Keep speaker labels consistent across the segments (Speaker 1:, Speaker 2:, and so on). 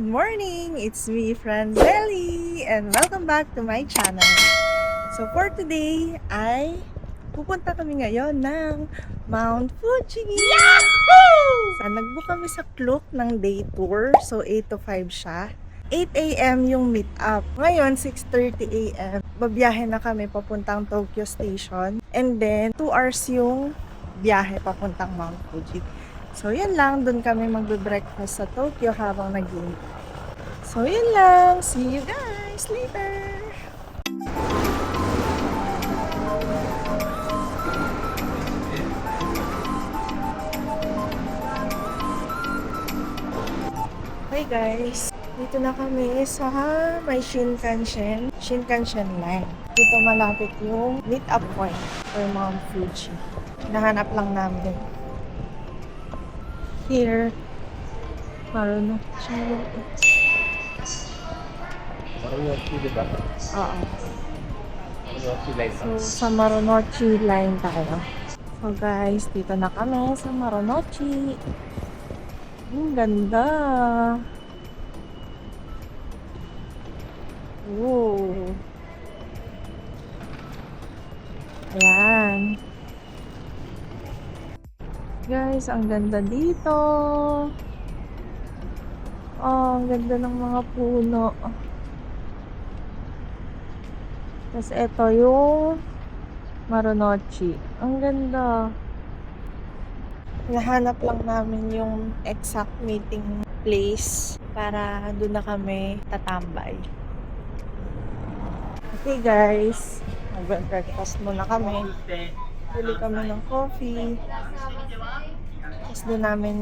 Speaker 1: good morning! It's me, Franzelli, and welcome back to my channel. So for today ay pupunta kami ngayon ng Mount Fuji! Yahoo! So nag-book kami sa Klook ng day tour. So 8 to 5 siya. 8 a.m. yung meet up. Ngayon, 6:30 a.m. Babiyahe na kami papuntang Tokyo Station. And then, 2 hours yung biyahe papuntang Mount Fuji. So, yun lang. Doon kami magbe-breakfast sa Tokyo habang nag-iinit. So, yun lang. See you guys later! Hi guys! Dito na kami sa may Shinkansen line. Dito malapit yung meet-up point for Mount Fuji. Nahanap lang namin. Here. Marunouchi.
Speaker 2: Marunouchi, di ba?
Speaker 1: Oo.
Speaker 2: Marunouchi line.
Speaker 1: So, sa Marunouchi line tayo. So guys, dito na kami sa Marunouchi. Ang ganda. Ooh. Ayan. Guys, ang ganda dito. Oh, ang ganda ng mga puno. Tapos ito yung Marunouchi. Ang ganda. Nahanap lang namin yung exact meeting place para doon na kami tatambay. Okay guys, mag-breakfast muna kami. Bili kami ng coffee. Tapos doon namin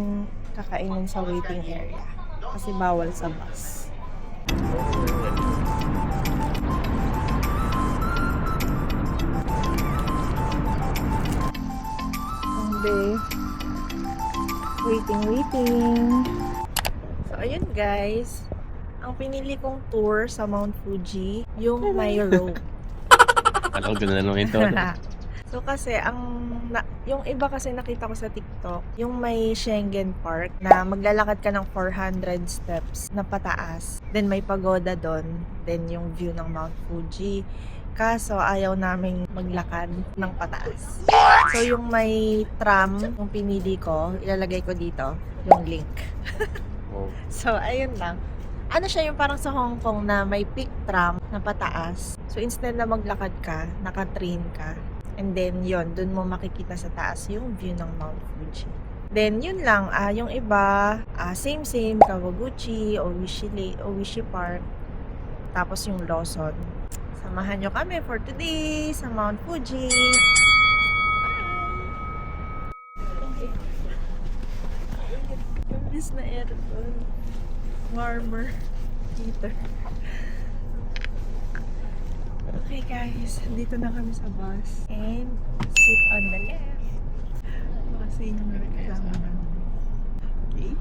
Speaker 1: kakainin sa waiting area. Kasi bawal sa bus. Sunday. Waiting. So, ayun guys. Ang pinili kong tour sa Mount Fuji, yung may rope.
Speaker 2: Alam ko na lang ito.
Speaker 1: So kasi yung iba kasi nakita ko sa TikTok, yung may Schengen Park na maglalakad ka ng 400 steps na pataas. Then may pagoda doon, then yung view ng Mount Fuji. Kaso ayaw naming maglakad ng pataas. So yung may tram, yung pinili ko, ilalagay ko dito, yung link.
Speaker 2: Oh.
Speaker 1: So ayun lang. Ano siya yung parang sa Hong Kong na may peak tram na pataas. So instead na maglakad ka, naka-train ka. And then yun, dun mo makikita sa taas yung view ng Mount Fuji. Then yun lang, yung iba, same, Kawaguchi, Oishi Park. Tapos yung Lawson. Samahan nyo kami for today sa Mount Fuji. Bye! Imbis na aircon. Warmer heater. Okay guys, dito na kami sa bus. And sit on the left. Kasi yung kasama namin. Okay?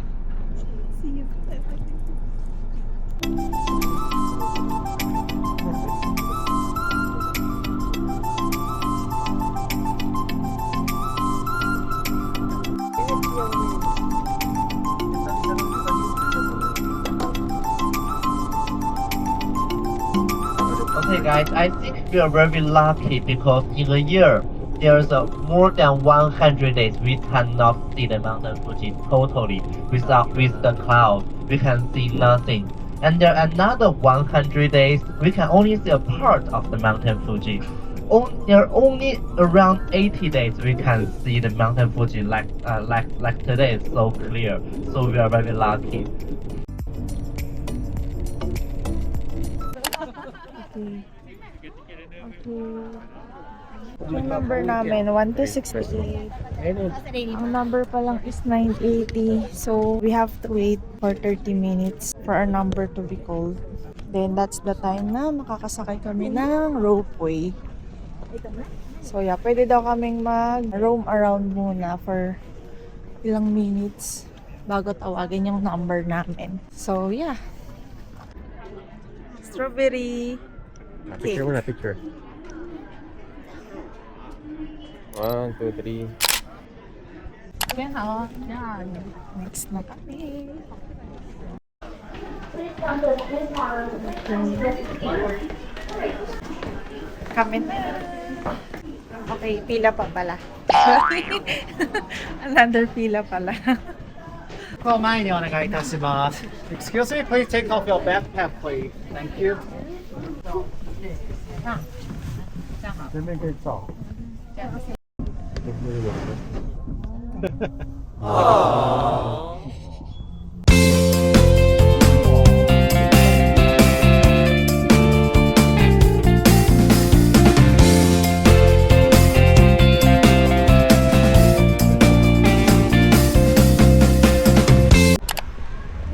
Speaker 1: See you.
Speaker 3: Okay guys, I think we are very lucky because in a year there's more than 100 days we cannot see the mountain Fuji totally with the cloud. We can see nothing. And there are another 100 days we can only see a part of the mountain Fuji. There are only around 80 days we can see the mountain Fuji like today is so clear. So we are very lucky.
Speaker 1: Yung number namin, 1268. Ang number pa lang is 980. So, we have to wait for 30 minutes for our number to be called. Then, that's the time na makakasakay kami ng ropeway. So, yeah, pwede daw kaming mag-roam around muna for ilang minutes bago tawagin yung number namin. So, yeah. Strawberry.
Speaker 2: Picture mo na, picture. 1, 2, 3.
Speaker 1: Yan, yan. Next na kami. Kami na. Okay, pila pa pala. Another pila pala.
Speaker 4: ここ前にお願いいたします。Excuse me, please take off your backpack, please. Thank you. 这边可以找。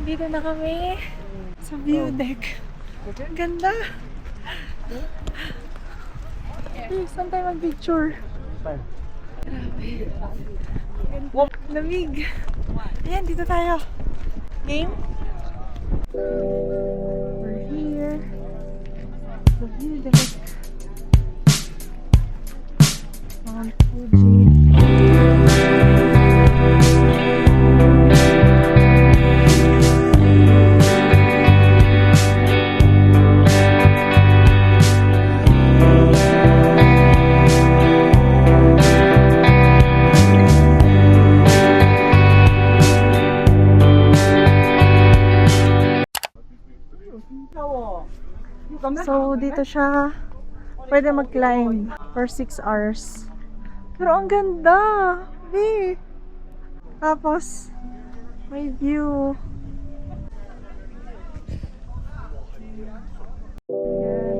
Speaker 1: Dito na kami sa view deck. Ang ganda. Saan tayo mag-picture? Grabe. Lamig. Ayan, dito tayo. Game? We're here. The view deck. Mount Fuji. So, dito siya pwede mag-climb for 6 hours. Pero ang ganda! Eh. Tapos, may view. Yan.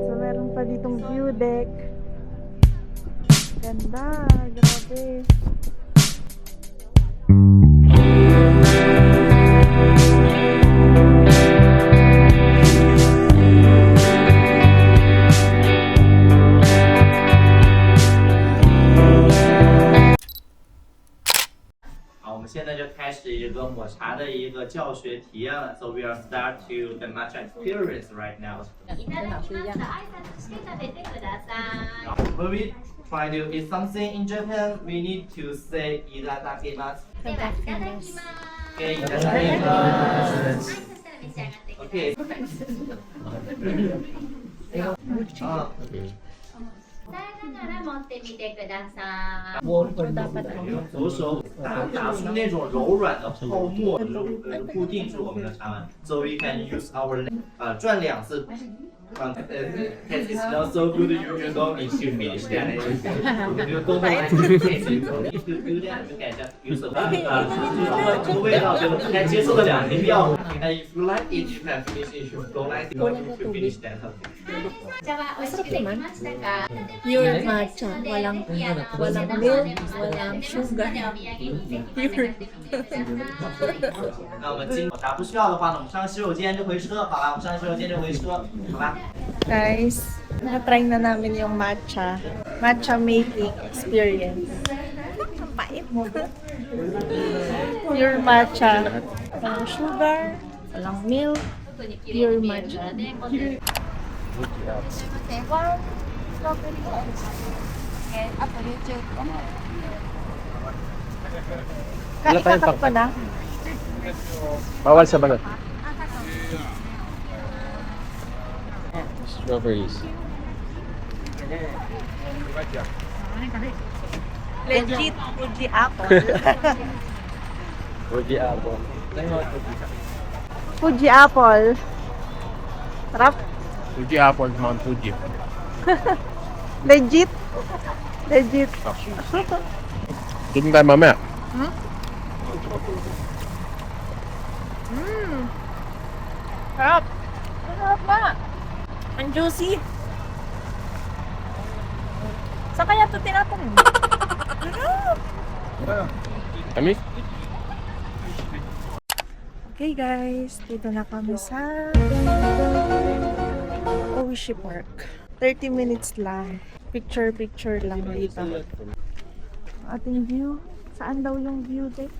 Speaker 1: So, meron pa ditong view deck. Ganda! Grabe!
Speaker 3: So we are start to the matcha experience right now.
Speaker 5: いただきました。挨拶して食べてください。
Speaker 3: When we try to eat something in Japan, we need to say itadakimasu.
Speaker 5: ではいただきます。
Speaker 3: Okay,
Speaker 5: はい、
Speaker 3: itadakimasu.
Speaker 5: そしたら召し上がってください。
Speaker 3: Okay. あ、
Speaker 5: 伝えながら持ってみてください。
Speaker 3: 左手打出那种柔软的泡沫，固定住我们的茶碗。So we can use our leg. 转2次。It's not so good. You don't need to finish that. You don't like to taste it. If you do that, you can just use the. 这个味道就该接受得了，你不要。And if you like it, you can finish it. If you don't like it, you finish that.
Speaker 5: じゃあ、美味しくできましたか。
Speaker 6: Pure matcha. Walang milk, walang sugar.
Speaker 3: 那我们今不需要的话呢，我们上洗手间就回车。好了，我们上洗手间就回车，好吧？
Speaker 1: Guys, na-try na namin yung matcha making experience. Ang pait mo. Pure matcha. Walang sugar, walang milk, pure matcha. Kakak ko na.
Speaker 2: Bawal sa balat. Strawberries.
Speaker 1: Legit Fuji apple.
Speaker 2: Fuji apple.
Speaker 1: Fuji apple. Sarap.
Speaker 2: Fuji apple, Mount Fuji.
Speaker 1: Legit. Legit.
Speaker 2: Doon tayo mamaya.
Speaker 1: Sarap. Sarap ba? Ang juicy. Saan kaya ito tinatanong?
Speaker 2: Kami?
Speaker 1: Okay guys, dito na kami sa Oishi Park. 30 minutes lang. Picture lang dito. Ating view. Saan daw yung view deck?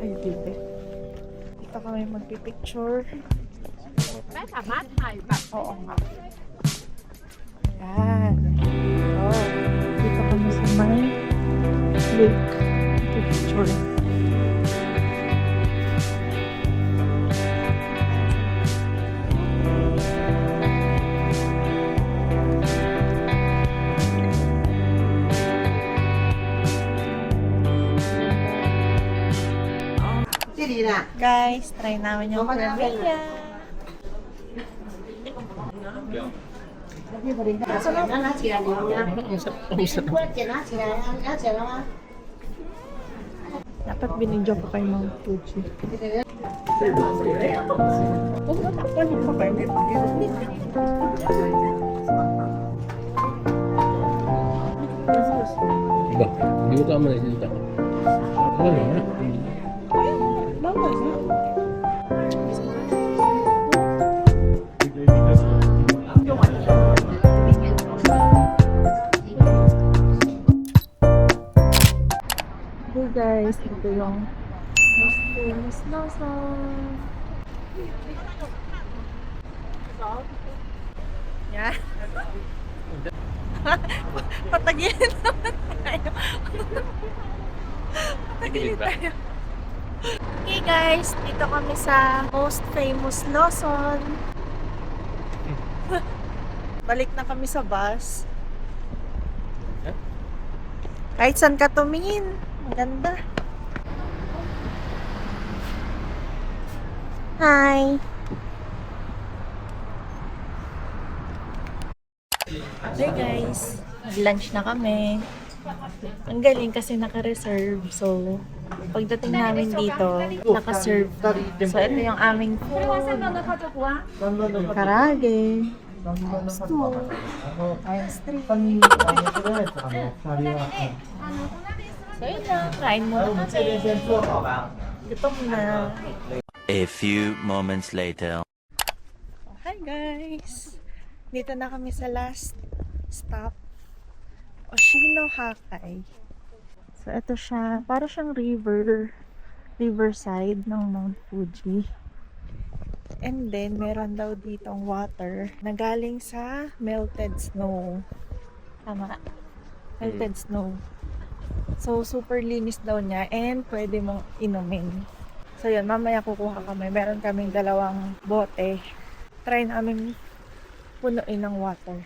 Speaker 1: Ay, view deck. Dito kami magpipicture. Oo nga. Ayan. Oh, dito kami sa may lake. Picture. Guys, try namin yung Crimea. Dapat binidyo ko kay Mount Fuji. Huwag na takpan pa kayo.
Speaker 2: Diba? Hindi ko tama na isinita. Ano na?
Speaker 1: Bawal na. Hey guys, ito yung most famous Lawson. Yeah. Patagilin naman tayo. Patagilin tayo. Okay guys, dito kami sa most famous Lawson. Balik na kami sa bus. Kahit saan ka tumingin, ang ganda. Hi! Hey guys, nag-lunch na kami. Ang galing kasi naka-reserve. So, pagdating namin dito, naka-serve. So, ito yung aming food. Karage. Stew. Ice cream. So, yun na. Kain muna kami. Gutom na.
Speaker 7: A few moments later.
Speaker 1: Hi guys! Dito na kami sa last stop. Oshinohakai. So, ito siya. Para siyang riverside ng Mount Fuji. And then, meron daw ditong water na galing sa melted snow. Tama. Melted snow. So, super linis daw niya and pwede mong inumin. So, yun. Mamaya kukuha kami. Meron kaming 2 bote. Try namin punuin ng water.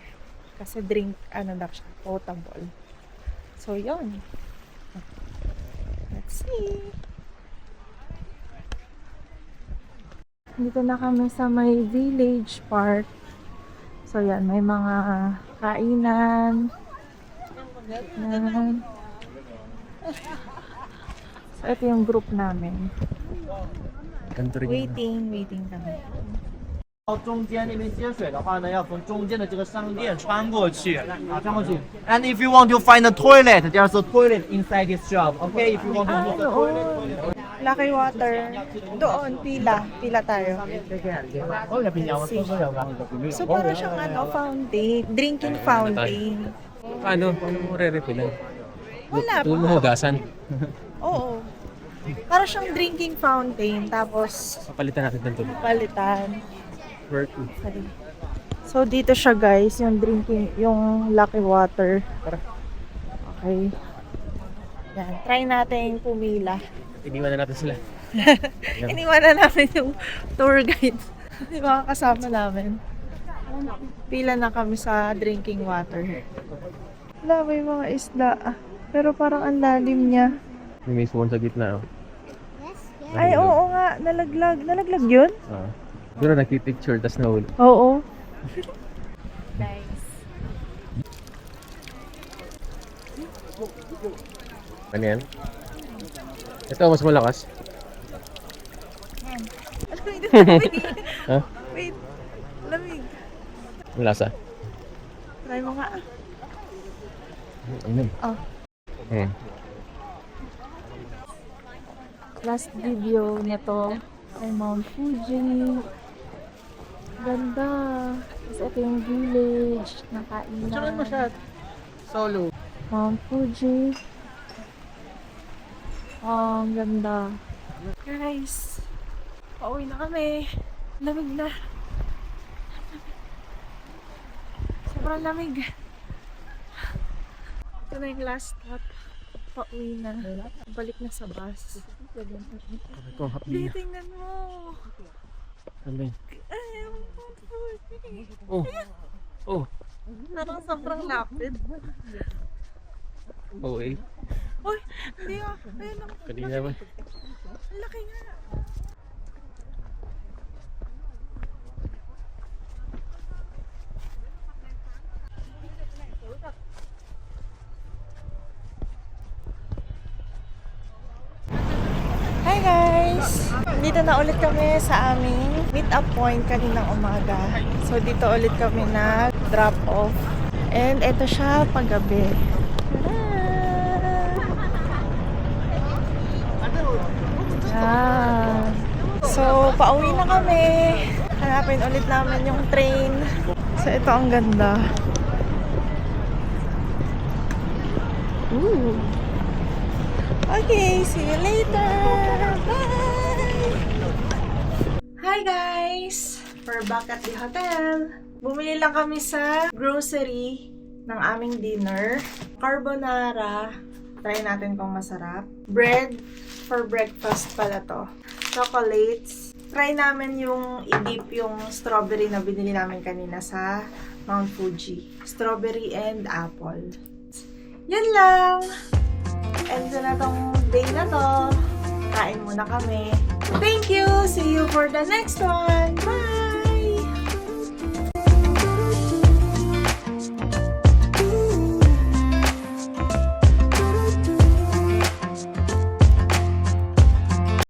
Speaker 1: Kasi drink, daw siya, potable. So, yun. Let's see. Dito na kami sa may village park. So, yan. May mga kainan. Yan. So, ito yung group namin. Waiting kami.
Speaker 3: 到中间那边接水的话呢，要从中间的这个商店穿过去，穿过去。And if you want to find a toilet, there's a toilet inside this shop. Okay, if you want to use the toilet.
Speaker 1: Lucky water. Doon, pila tayo. So, para siyang fountain. Drinking fountain.
Speaker 2: Paano? Paano mo re-refillan?
Speaker 1: Wala
Speaker 2: Doon mo
Speaker 1: pa.
Speaker 2: hugasan.
Speaker 1: Oo. Para siyang drinking fountain. Tapos,
Speaker 2: Papalitan natin ng tubig.
Speaker 1: palitan.
Speaker 2: Work.
Speaker 1: Sorry. So, dito siya guys. Yung lucky water. Okay. Yan. Try natin pumila.
Speaker 2: Iniwan na natin sila.
Speaker 1: Iniwanan namin yung tour guide. Yung mga kasama namin. Pila na kami sa drinking water. Wala, may mga isda. Pero parang ang lalim niya.
Speaker 2: May swan sa gitna. Oh.
Speaker 1: Ay, oo nga. Nalaglag. Nalaglag yun?
Speaker 2: Pero nagpipicture, tas nahuli.
Speaker 1: Oo. Nice.
Speaker 2: Ano yan? Ito, mas malakas. Ha?
Speaker 1: Wait. Lamig.
Speaker 2: Ang lasa.
Speaker 1: Try mo nga.
Speaker 2: Ano?
Speaker 1: Oh. Last video nito ay Mount Fuji. Ganda. Tapos ito yung village na kainan.
Speaker 4: Solo.
Speaker 1: Mount Fuji. Oh, ang ganda. Guys, pauwi na kami. Lamig na. Sobrang lamig. Ito na yung last stop. Pauwi na. Balik na sa bus.
Speaker 2: Ito, happy
Speaker 1: Hindi,
Speaker 2: na.
Speaker 1: tingnan mo.
Speaker 2: Ano yun?
Speaker 1: Ay, Mount Fuji.
Speaker 2: Oh. Oh.
Speaker 1: Parang sobrang lapid.
Speaker 2: Oh, eh.
Speaker 1: Uy, hindi ah. Ayun lang.
Speaker 2: Kanina ba?
Speaker 1: Ang laki nga. guys! Dito na ulit kami sa aming meet-up point kaninang umaga. So dito ulit kami na drop off. And eto siya paggabi. Yan. So pauwi na kami. Hanapin ulit namin yung train. So ito ang ganda. Ooh. Okay, see you later. Bye! Hi guys! We're back at the hotel. Bumili lang kami sa grocery ng aming dinner. Carbonara. Try natin kung masarap. Bread for breakfast pala to. Chocolates. Try namin yung i-dip yung strawberry na binili namin kanina sa Mount Fuji. Strawberry and apple. Yan lang! End na tong day na to. Kain muna kami. Thank you! See you for the next one!